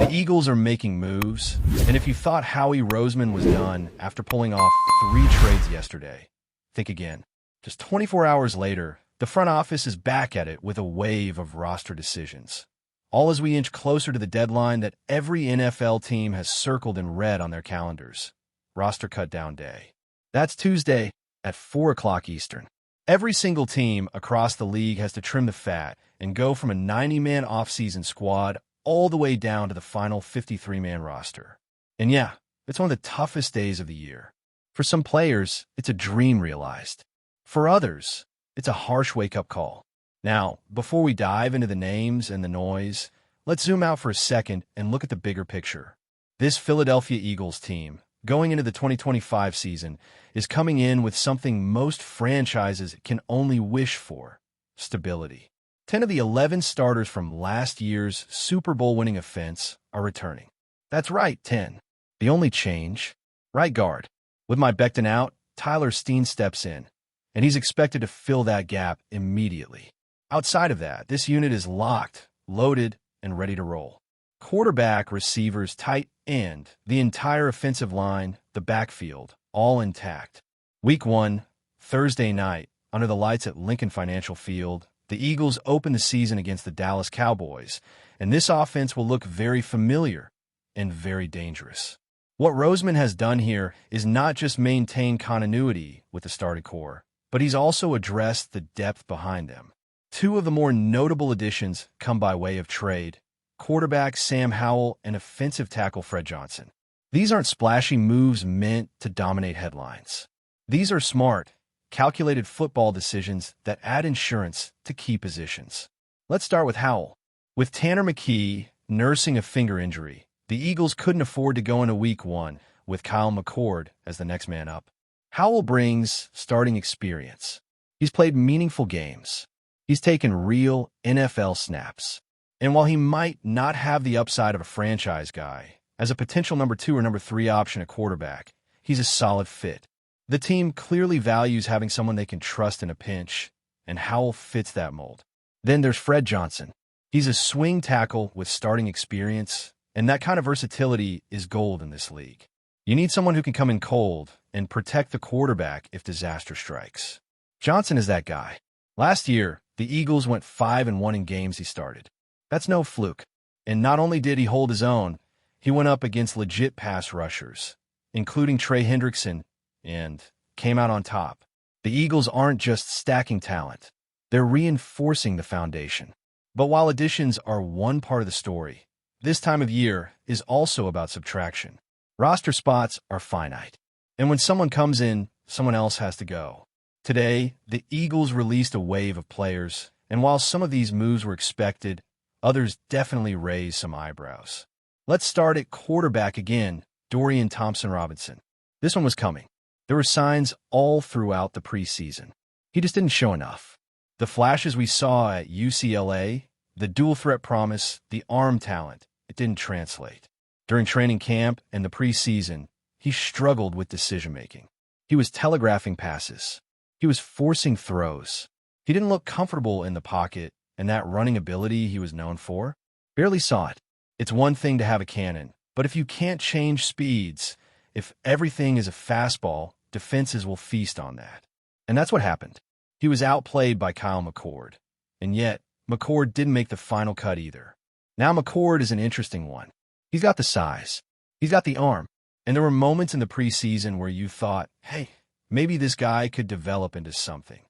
The Eagles are making moves, and if you thought Howie Roseman was done after pulling off 3 trades yesterday, think again. Just 24 hours later, the front office is back at it with a wave of roster decisions. All as we inch closer to the deadline that every NFL team has circled in red on their calendars. Roster cutdown day. That's Tuesday at 4 o'clock Eastern. Every single team across the league has to trim the fat and go from a 90-man offseason squad all the way down to the final 53-man roster. And yeah, it's one of the toughest days of the year. For some players, it's a dream realized. For others, it's a harsh wake-up call. Now, before we dive into the names and the noise, let's zoom out for a second and look at the bigger picture. This Philadelphia Eagles team, going into the 2025 season, is coming in with something most franchises can only wish for: stability. 10 of the 11 starters from last year's Super Bowl-winning offense are returning. That's right, 10. The only change? Right guard. With Mike Becton out, Tyler Steen steps in, and he's expected to fill that gap immediately. Outside of that, this unit is locked, loaded, and ready to roll. Quarterback, receivers, tight end, the entire offensive line, the backfield, all intact. Week 1, Thursday night, under the lights at Lincoln Financial Field, the Eagles open the season against the Dallas Cowboys, and this offense will look very familiar and very dangerous. What Roseman has done here is not just maintain continuity with the starting core, but he's also addressed the depth behind them. 2 of the more notable additions come by way of trade: quarterback Sam Howell and offensive tackle Fred Johnson. These aren't splashy moves meant to dominate headlines. These are smart, calculated football decisions that add insurance to key positions. Let's start with Howell. With Tanner McKee nursing a finger injury, the Eagles couldn't afford to go into Week 1 with Kyle McCord as the next man up. Howell brings starting experience. He's played meaningful games. He's taken real NFL snaps. And while he might not have the upside of a franchise guy, as a potential number 2 or number 3 option at quarterback, he's a solid fit. The team clearly values having someone they can trust in a pinch, and Howell fits that mold. Then there's Fred Johnson. He's a swing tackle with starting experience, and that kind of versatility is gold in this league. You need someone who can come in cold and protect the quarterback if disaster strikes. Johnson is that guy. Last year, the Eagles went 5-1 in games he started. That's no fluke. And not only did he hold his own, he went up against legit pass rushers, including Trey Hendrickson, and came out on top. The Eagles aren't just stacking talent. They're reinforcing the foundation. But while additions are one part of the story, this time of year is also about subtraction. Roster spots are finite. And when someone comes in, someone else has to go. Today, the Eagles released a wave of players, and while some of these moves were expected, others definitely raised some eyebrows. Let's start at quarterback again, Dorian Thompson-Robinson. This one was coming. There were signs all throughout the preseason. He just didn't show enough. The flashes we saw at UCLA, the dual threat promise, the arm talent, it didn't translate. During training camp and the preseason, he struggled with decision-making. He was telegraphing passes. He was forcing throws. He didn't look comfortable in the pocket, and that running ability he was known for, barely saw it. It's one thing to have a cannon, but if you can't change speeds, if everything is a fastball, defenses will feast on that. And that's what happened. He was outplayed by Kyle McCord, and yet McCord didn't make the final cut either. Now McCord is an interesting one. He's got the size. He's got the arm. And there were moments in the preseason where you thought, hey, maybe this guy could develop into something.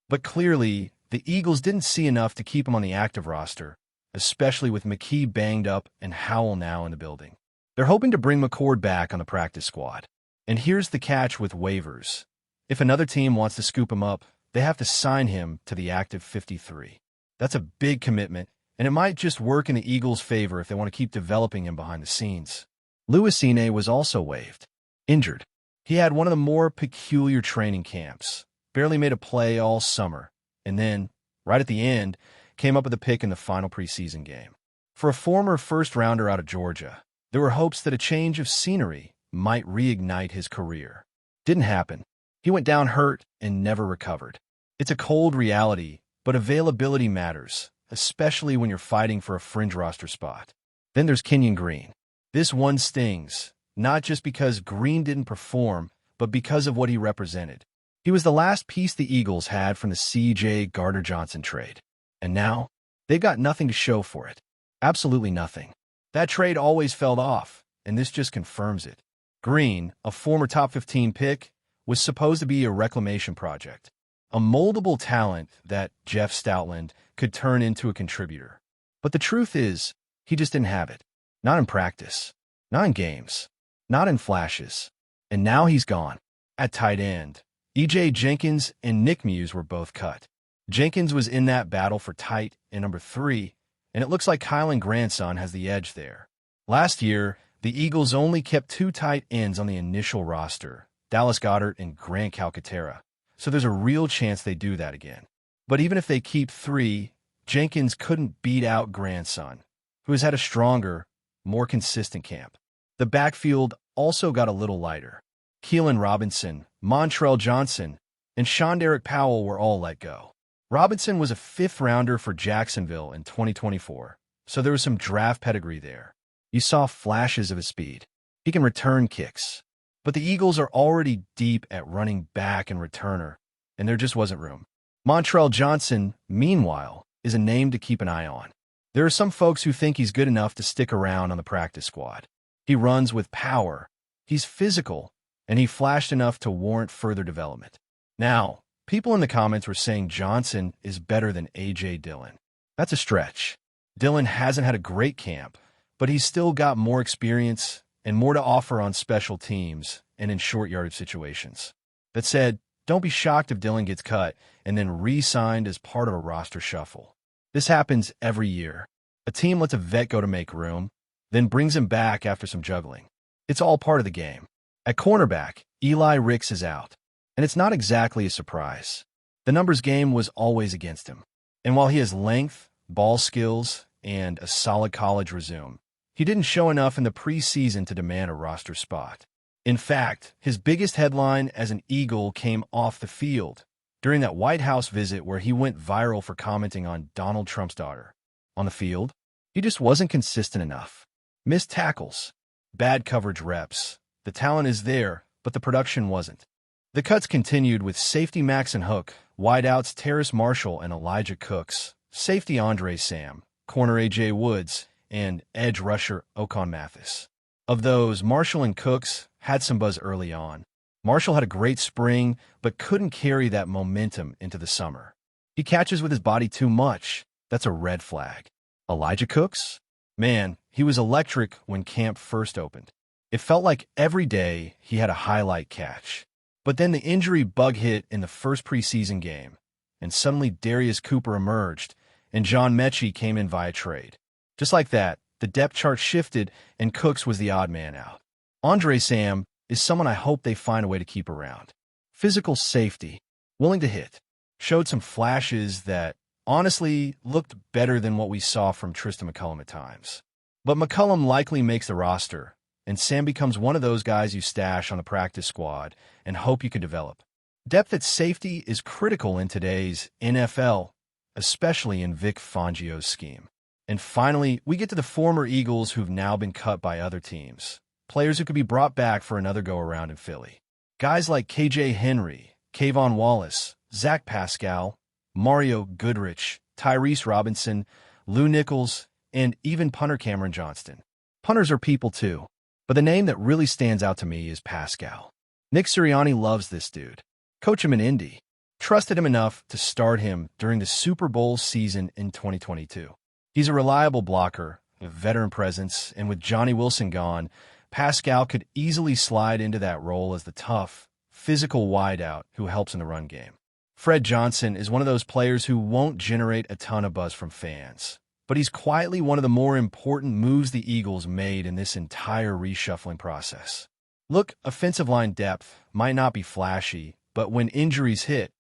But clearly, the Eagles didn't see enough to keep him on the active roster, especially with McKee banged up and Howell now in the building. They're hoping to bring McCord back on the practice squad. And here's the catch with waivers. If another team wants to scoop him up, they have to sign him to the active 53. That's a big commitment, and it might just work in the Eagles' favor if they want to keep developing him behind the scenes. Louis Ine was also waived. Injured. He had one of the more peculiar training camps, barely made a play all summer, and then, right at the end, came up with a pick in the final preseason game. For a former first-rounder out of Georgia, there were hopes that a change of scenery might reignite his career. Didn't happen. He went down hurt and never recovered. It's a cold reality, but availability matters, especially when you're fighting for a fringe roster spot. Then there's Kenyon Green. This one stings, not just because Green didn't perform, but because of what he represented. He was the last piece the Eagles had from the C.J. Gardner-Johnson trade. And now, they've got nothing to show for it. Absolutely nothing. That trade always fell off, and this just confirms it. Green, a former top 15 pick, was supposed to be a reclamation project. A moldable talent that Jeff Stoutland could turn into a contributor. But the truth is, he just didn't have it. Not in practice. Not in games. Not in flashes. And now he's gone. At tight end, E.J. Jenkins and Nick Muse were both cut. Jenkins was in that battle for tight end number 3, and it looks like Kylan Grandson has the edge there. Last year, the Eagles only kept 2 tight ends on the initial roster, Dallas Goedert and Grant Calcaterra, so there's a real chance they do that again. But even if they keep 3, Jenkins couldn't beat out Grandson, who has had a stronger, more consistent camp. The backfield also got a little lighter. Keelan Robinson, Montrell Johnson, and Shonderick Powell were all let go. Robinson was a 5th-rounder for Jacksonville in 2024, so there was some draft pedigree there. You saw flashes of his speed. He can return kicks. But the Eagles are already deep at running back and returner, and there just wasn't room. Montrell Johnson, meanwhile, is a name to keep an eye on. There are some folks who think he's good enough to stick around on the practice squad. He runs with power, he's physical, and he flashed enough to warrant further development. Now, people in the comments were saying Johnson is better than A.J. Dillon. That's a stretch. Dillon hasn't had a great camp, but he's still got more experience and more to offer on special teams and in short yardage situations. That said, don't be shocked if Dillon gets cut and then re-signed as part of a roster shuffle. This happens every year. A team lets a vet go to make room, then brings him back after some juggling. It's all part of the game. At cornerback, Eli Ricks is out, and it's not exactly a surprise. The numbers game was always against him. And while he has length, ball skills, and a solid college resume, he didn't show enough in the preseason to demand a roster spot. In fact, his biggest headline as an Eagle came off the field during that White House visit where he went viral for commenting on Donald Trump's daughter. On the field, he just wasn't consistent enough. Missed tackles, bad coverage reps. The talent is there, but the production wasn't. The cuts continued with safety Maxon Hook, wideouts Terrace Marshall and Elijah Cooks, safety Andre Sam, corner A.J. Woods, and edge rusher Ocon Mathis. Of those, Marshall and Cooks had some buzz early on. Marshall had a great spring, but couldn't carry that momentum into the summer. He catches with his body too much. That's a red flag. Elijah Cooks? Man, he was electric when camp first opened. It felt like every day he had a highlight catch. But then the injury bug hit in the first preseason game, and suddenly Darius Cooper emerged, and John Mechie came in via trade. Just like that, the depth chart shifted, and Cooks was the odd man out. Andre Sam is someone I hope they find a way to keep around. Physical safety, willing to hit, showed some flashes that honestly looked better than what we saw from Tristan McCullum at times. But McCullum likely makes the roster, and Sam becomes one of those guys you stash on the practice squad and hope you can develop. Depth at safety is critical in today's NFL, especially in Vic Fangio's scheme. And finally, we get to the former Eagles who've now been cut by other teams. Players who could be brought back for another go-around in Philly. Guys like KJ Henry, Kayvon Wallace, Zach Pascal, Mario Goodrich, Tyrese Robinson, Lou Nichols, and even punter Cameron Johnston. Punters are people too, but the name that really stands out to me is Pascal. Nick Sirianni loves this dude. Coach him in Indy. Trusted him enough to start him during the Super Bowl season in 2022. He's a reliable blocker, a veteran presence, and with Johnny Wilson gone, Pascal could easily slide into that role as the tough, physical wideout who helps in the run game. Fred Johnson is one of those players who won't generate a ton of buzz from fans, but he's quietly one of the more important moves the Eagles made in this entire reshuffling process. Look, offensive line depth might not be flashy, but when injuries hit,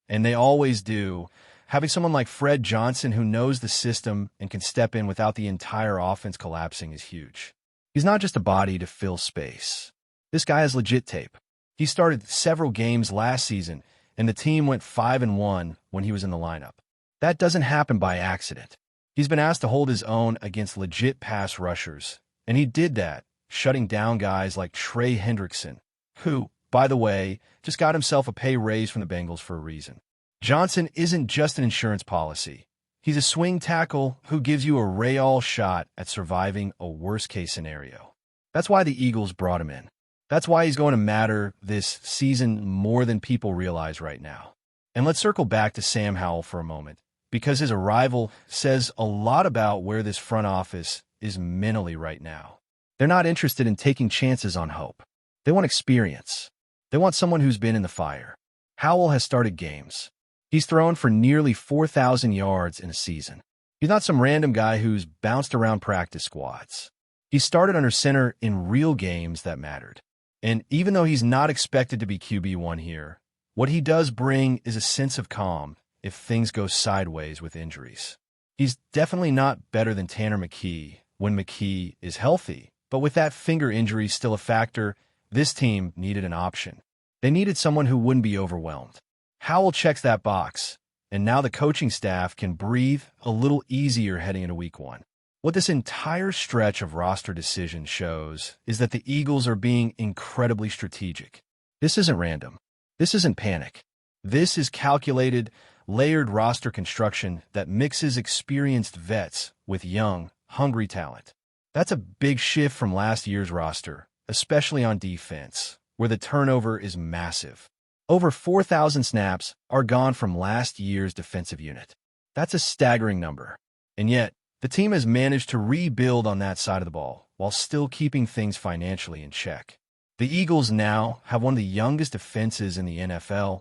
and they always do, having someone like Fred Johnson who knows the system and can step in without the entire offense collapsing is huge. He's not just a body to fill space. This guy has legit tape. He started several games last season, and the team went 5-1 when he was in the lineup. That doesn't happen by accident. He's been asked to hold his own against legit pass rushers, and he did that, shutting down guys like Trey Hendrickson, who, by the way, just got himself a pay raise from the Bengals for a reason. Johnson isn't just an insurance policy. He's a swing tackle who gives you a real shot at surviving a worst-case scenario. That's why the Eagles brought him in. That's why he's going to matter this season more than people realize right now. And let's circle back to Sam Howell for a moment, because his arrival says a lot about where this front office is mentally right now. They're not interested in taking chances on hope. They want experience. They want someone who's been in the fire. Howell has started games. He's thrown for nearly 4,000 yards in a season. He's not some random guy who's bounced around practice squads. He started under center in real games that mattered. And even though he's not expected to be QB1 here, what he does bring is a sense of calm if things go sideways with injuries. He's definitely not better than Tanner McKee when McKee is healthy, but with that finger injury still a factor, this team needed an option. They needed someone who wouldn't be overwhelmed. Howell checks that box, and now the coaching staff can breathe a little easier heading into week 1. What this entire stretch of roster decisions shows is that the Eagles are being incredibly strategic. This isn't random. This isn't panic. This is calculated, layered roster construction that mixes experienced vets with young, hungry talent. That's a big shift from last year's roster, especially on defense, where the turnover is massive. Over 4,000 snaps are gone from last year's defensive unit. That's a staggering number. And yet, the team has managed to rebuild on that side of the ball while still keeping things financially in check. The Eagles now have one of the youngest defenses in the NFL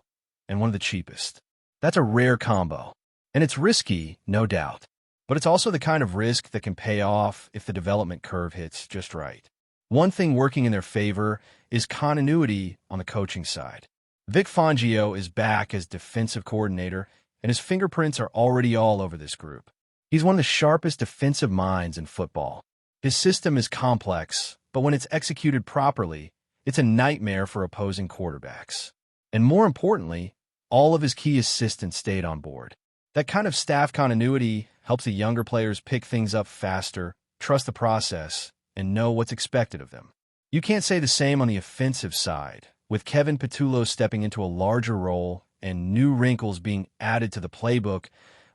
and one of the cheapest. That's a rare combo. And it's risky, no doubt. But it's also the kind of risk that can pay off if the development curve hits just right. One thing working in their favor is continuity on the coaching side. Vic Fangio is back as defensive coordinator, and his fingerprints are already all over this group. He's one of the sharpest defensive minds in football. His system is complex, but when it's executed properly, it's a nightmare for opposing quarterbacks. And more importantly, all of his key assistants stayed on board. That kind of staff continuity helps the younger players pick things up faster, trust the process, and know what's expected of them. You can't say the same on the offensive side, with Kevin Patullo stepping into a larger role and new wrinkles being added to the playbook,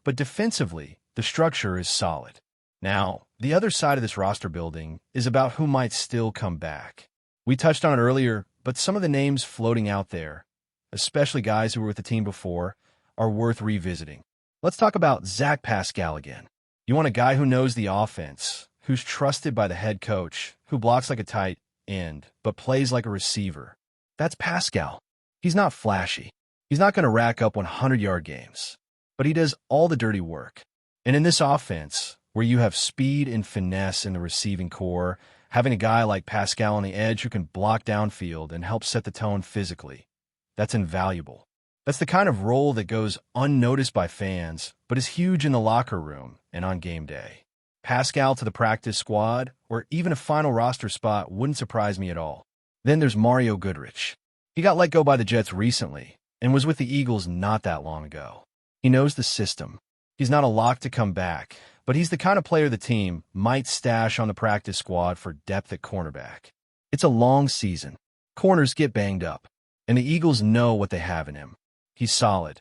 but defensively, the structure is solid. Now, the other side of this roster building is about who might still come back. We touched on it earlier, but some of the names floating out there, especially guys who were with the team before, are worth revisiting. Let's talk about Zach Pascal again. You want a guy who knows the offense, who's trusted by the head coach, who blocks like a tight end, but plays like a receiver. That's Pascal. He's not flashy. He's not going to rack up 100-yard games, but he does all the dirty work. And in this offense, where you have speed and finesse in the receiving core, having a guy like Pascal on the edge who can block downfield and help set the tone physically, that's invaluable. That's the kind of role that goes unnoticed by fans, but is huge in the locker room and on game day. Pascal to the practice squad, or even a final roster spot, wouldn't surprise me at all. Then there's Mario Goodrich. He got let go by the Jets recently and was with the Eagles not that long ago. He knows the system. He's not a lock to come back, but he's the kind of player the team might stash on the practice squad for depth at cornerback. It's a long season. Corners get banged up, and the Eagles know what they have in him. He's solid.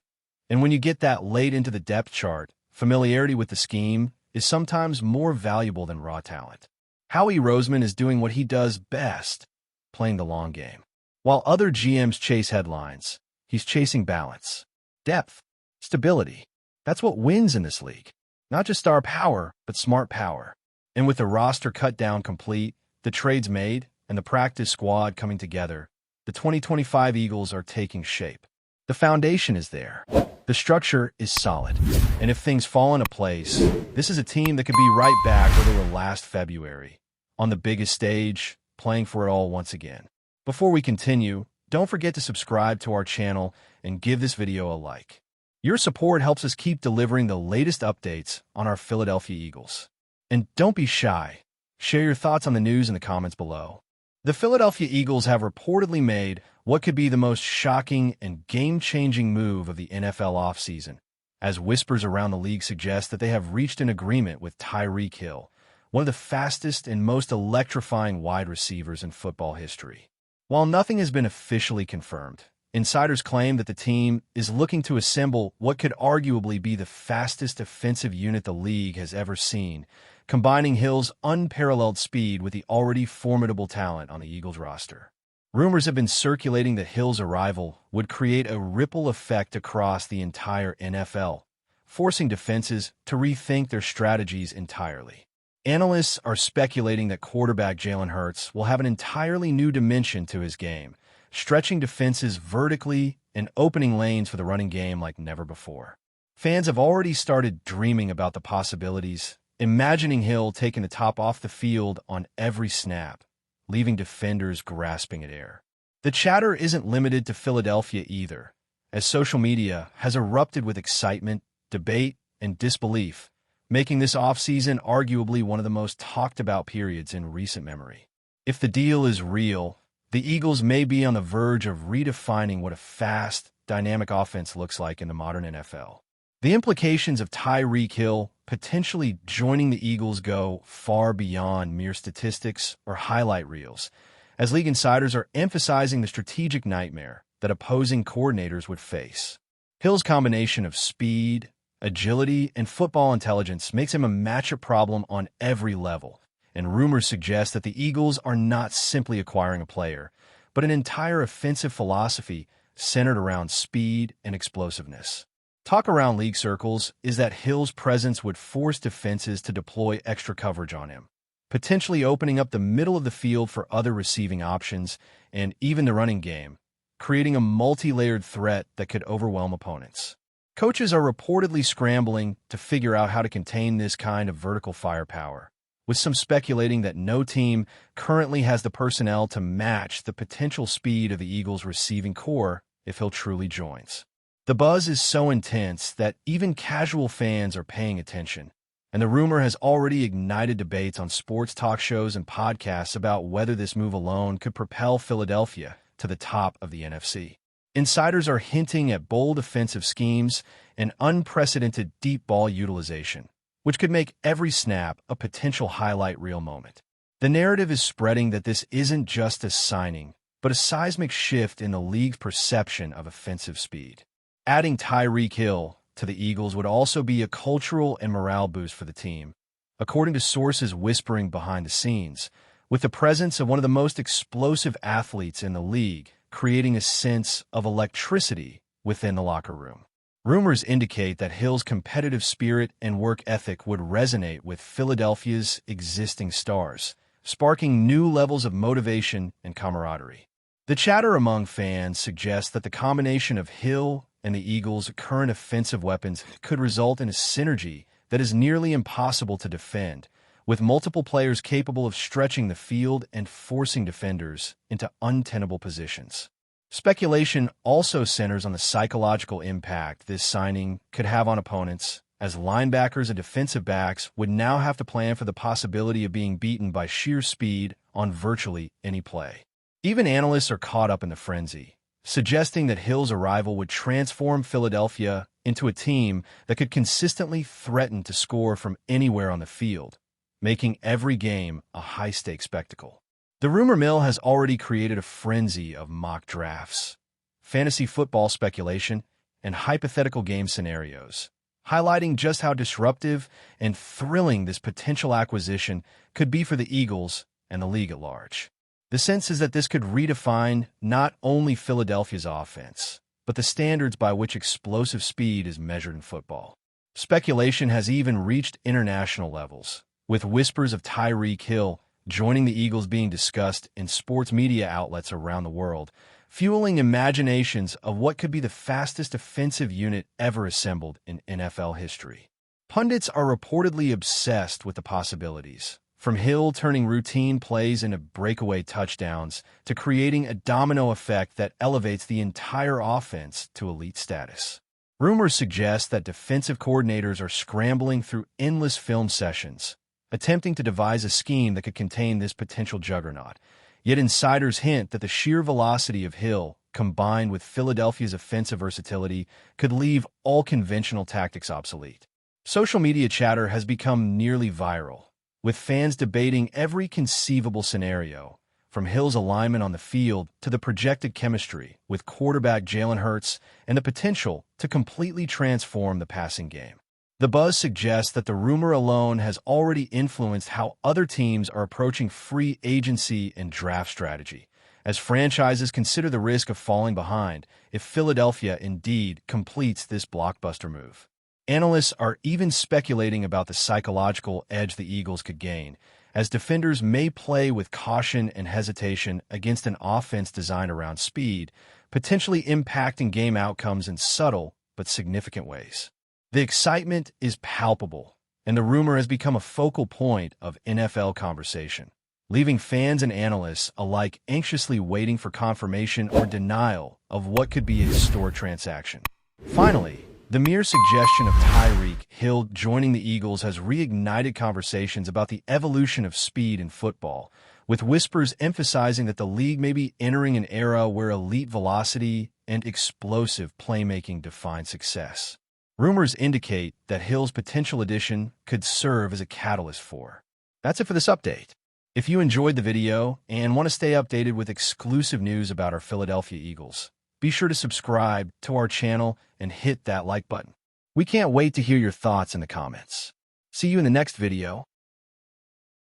And when you get that late into the depth chart, familiarity with the scheme is sometimes more valuable than raw talent. Howie Roseman is doing what he does best, playing the long game. While other GMs chase headlines, he's chasing balance, depth, stability. That's what wins in this league. Not just star power, but smart power. And with the roster cut down complete, the trades made, and the practice squad coming together, the 2025 Eagles are taking shape. The foundation is there. The structure is solid. And if things fall into place, this is a team that could be right back where they were last February, on the biggest stage, playing for it all once again. Before we continue, don't forget to subscribe to our channel and give this video a like. Your support helps us keep delivering the latest updates on our Philadelphia Eagles. And don't be shy. Share your thoughts on the news in the comments below. The Philadelphia Eagles have reportedly made what could be the most shocking and game-changing move of the NFL offseason, as whispers around the league suggest that they have reached an agreement with Tyreek Hill, one of the fastest and most electrifying wide receivers in football history. While nothing has been officially confirmed, insiders claim that the team is looking to assemble what could arguably be the fastest offensive unit the league has ever seen, combining Hill's unparalleled speed with the already formidable talent on the Eagles roster. Rumors have been circulating that Hill's arrival would create a ripple effect across the entire NFL, forcing defenses to rethink their strategies entirely. Analysts are speculating that quarterback Jalen Hurts will have an entirely new dimension to his game, stretching defenses vertically and opening lanes for the running game like never before. Fans have already started dreaming about the possibilities, imagining Hill taking the top off the field on every snap, leaving defenders grasping at air. The chatter isn't limited to Philadelphia either, as social media has erupted with excitement, debate, and disbelief, making this offseason arguably one of the most talked-about periods in recent memory. If the deal is real, the Eagles may be on the verge of redefining what a fast, dynamic offense looks like in the modern NFL. The implications of Tyreek Hill potentially joining the Eagles go far beyond mere statistics or highlight reels, as league insiders are emphasizing the strategic nightmare that opposing coordinators would face. Hill's combination of speed, agility, and football intelligence makes him a matchup problem on every level, and rumors suggest that the Eagles are not simply acquiring a player, but an entire offensive philosophy centered around speed and explosiveness. Talk around league circles is that Hill's presence would force defenses to deploy extra coverage on him, potentially opening up the middle of the field for other receiving options and even the running game, creating a multi-layered threat that could overwhelm opponents. Coaches are reportedly scrambling to figure out how to contain this kind of vertical firepower, with some speculating that no team currently has the personnel to match the potential speed of the Eagles' receiving core if Hill truly joins. The buzz is so intense that even casual fans are paying attention, and the rumor has already ignited debates on sports talk shows and podcasts about whether this move alone could propel Philadelphia to the top of the NFC. Insiders are hinting at bold offensive schemes and unprecedented deep ball utilization, which could make every snap a potential highlight reel moment. The narrative is spreading that this isn't just a signing, but a seismic shift in the league's perception of offensive speed. Adding Tyreek Hill to the Eagles would also be a cultural and morale boost for the team, according to sources whispering behind the scenes, with the presence of one of the most explosive athletes in the league, creating a sense of electricity within the locker room. Rumors indicate that Hill's competitive spirit and work ethic would resonate with Philadelphia's existing stars, sparking new levels of motivation and camaraderie. The chatter among fans suggests that the combination of Hill and the Eagles' current offensive weapons could result in a synergy that is nearly impossible to defend, with multiple players capable of stretching the field and forcing defenders into untenable positions. Speculation also centers on the psychological impact this signing could have on opponents, as linebackers and defensive backs would now have to plan for the possibility of being beaten by sheer speed on virtually any play. Even analysts are caught up in the frenzy, suggesting that Hill's arrival would transform Philadelphia into a team that could consistently threaten to score from anywhere on the field, making every game a high-stakes spectacle. The rumor mill has already created a frenzy of mock drafts, fantasy football speculation, and hypothetical game scenarios, highlighting just how disruptive and thrilling this potential acquisition could be for the Eagles and the league at large. The sense is that this could redefine not only Philadelphia's offense, but the standards by which explosive speed is measured in football. Speculation has even reached international levels, with whispers of Tyreek Hill joining the Eagles being discussed in sports media outlets around the world, fueling imaginations of what could be the fastest offensive unit ever assembled in NFL history. Pundits are reportedly obsessed with the possibilities, from Hill turning routine plays into breakaway touchdowns to creating a domino effect that elevates the entire offense to elite status. Rumors suggest that defensive coordinators are scrambling through endless film sessions, attempting to devise a scheme that could contain this potential juggernaut. Yet insiders hint that the sheer velocity of Hill combined with Philadelphia's offensive versatility, could leave all conventional tactics obsolete. Social media chatter has become nearly viral, with fans debating every conceivable scenario, from Hill's alignment on the field to the projected chemistry with quarterback Jalen Hurts and the potential to completely transform the passing game. The buzz suggests that the rumor alone has already influenced how other teams are approaching free agency and draft strategy, as franchises consider the risk of falling behind if Philadelphia indeed completes this blockbuster move. Analysts are even speculating about the psychological edge the Eagles could gain, as defenders may play with caution and hesitation against an offense designed around speed, potentially impacting game outcomes in subtle but significant ways. The excitement is palpable, and the rumor has become a focal point of NFL conversation, leaving fans and analysts alike anxiously waiting for confirmation or denial of what could be a historic transaction. Finally, the mere suggestion of Tyreek Hill joining the Eagles has reignited conversations about the evolution of speed in football, with whispers emphasizing that the league may be entering an era where elite velocity and explosive playmaking define success. Rumors indicate that Hill's potential addition could serve as a catalyst for. That's it for this update. If you enjoyed the video and want to stay updated with exclusive news about our Philadelphia Eagles, be sure to subscribe to our channel and hit that like button. We can't wait to hear your thoughts in the comments. See you in the next video.